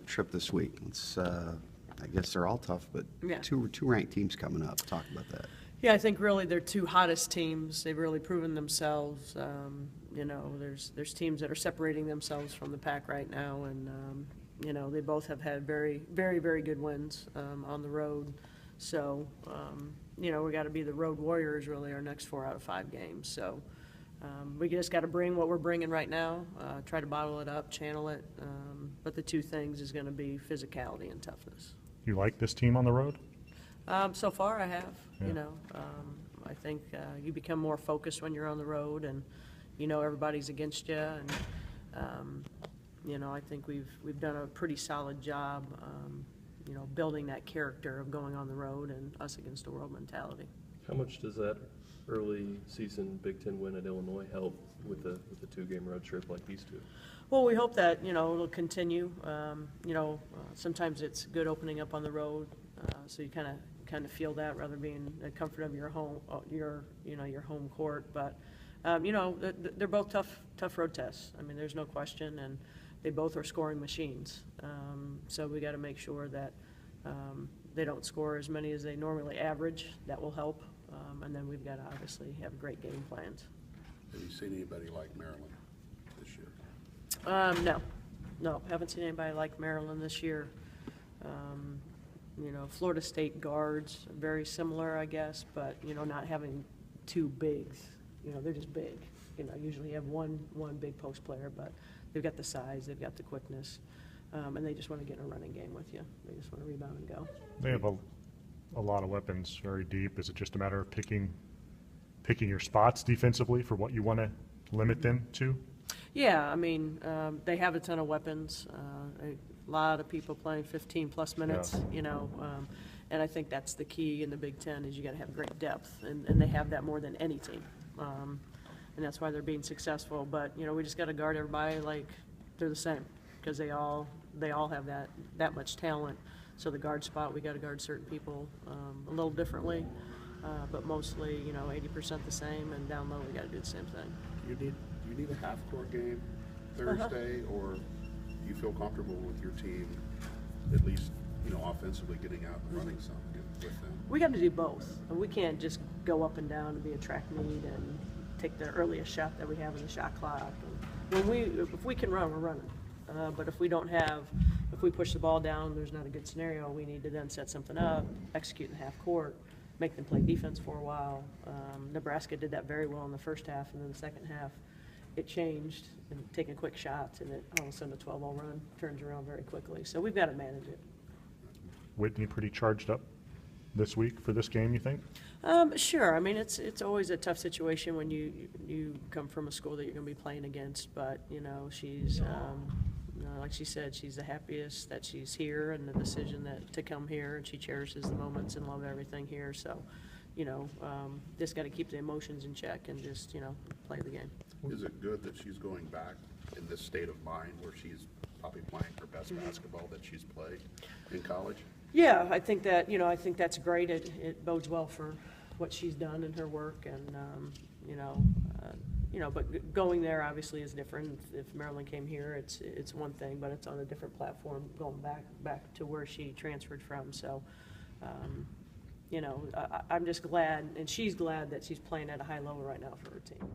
trip this week. It's, I guess they're all tough, but Yeah. two ranked teams coming up. Talk about that. Yeah, I think really they're two hottest teams. They've really proven themselves. You know, there's teams that are separating themselves from the pack right now, and you know, they both have had very, very, very good wins on the road. So you know, we got to be the road warriors really our next 4 out of 5 games. So we just got to bring what we're bringing right now, try to bottle it up, channel it. But the two things is going to be physicality and toughness. You like this team on the road? So far I have, Yeah. you know, I think you become more focused when you're on the road, and you know everybody's against you, and you know, I think we've done a pretty solid job, you know, building that character of going on the road and us against the world mentality. How much does that early season Big Ten win at Illinois help with the 2-game road trip like these two? Well, we hope that, you know, it'll continue. You know, sometimes it's good opening up on the road, so you kind of feel that rather than being the comfort of your home, your home court. But you know, they're both tough road tests. I mean, there's no question, and they both are scoring machines. So we got to make sure that they don't score as many as they normally average. That will help, and then we've got to obviously have great game plans. Have you seen anybody like Maryland this year? No, haven't seen anybody like Maryland this year. You know, Florida State guards, very similar, I guess, but, you know, not having two bigs. You know, they're just big. You know, usually you have one big post player, but they've got the size, they've got the quickness, and they just want to get in a running game with you. They just want to rebound and go. They have a lot of weapons, very deep. Is it just a matter of picking your spots defensively for what you want to limit them to? Yeah, I mean, they have a ton of weapons. A lot of people playing 15-plus minutes, Yeah. you know, and I think that's the key in the Big Ten is you got to have great depth, and they have that more than any team, and that's why they're being successful. But you know, we just got to guard everybody like they're the same because they all have that much talent. So the guard spot, we got to guard certain people a little differently, but mostly, you know, 80% the same, and down low we got to do the same thing. Do you need a half-court game Thursday, or do you feel comfortable with your team, at least, you know, offensively getting out and running something with them? We got to do both. And we can't just go up and down and be a track meet and take the earliest shot that we have in the shot clock. And if we can run, we're running. But if we push the ball down, there's not a good scenario. We need to then set something up, execute in half court, make them play defense for a while. Nebraska did that very well in the first half, and then the second half it changed and taking quick shots, and it all of a sudden a 12-0 run turns around very quickly. So we've got to manage it. Whitney pretty charged up this week for this game, you think? Sure. I mean, it's always a tough situation when you come from a school that you're going to be playing against. But you know, she's you know, like she said, she's the happiest that she's here and the decision to come here, and she cherishes the moments and love everything here. So, you know, just got to keep the emotions in check and just, you know, play the game. Is it good that she's going back in this state of mind where she's probably playing her best basketball that she's played in college? Yeah, I think that, you know, I think that's great. It bodes well for what she's done in her work, and you know, but going there obviously is different. If Maryland came here, it's one thing, but it's on a different platform going back to where she transferred from. So, you know, I'm just glad, and she's glad that she's playing at a high level right now for her team.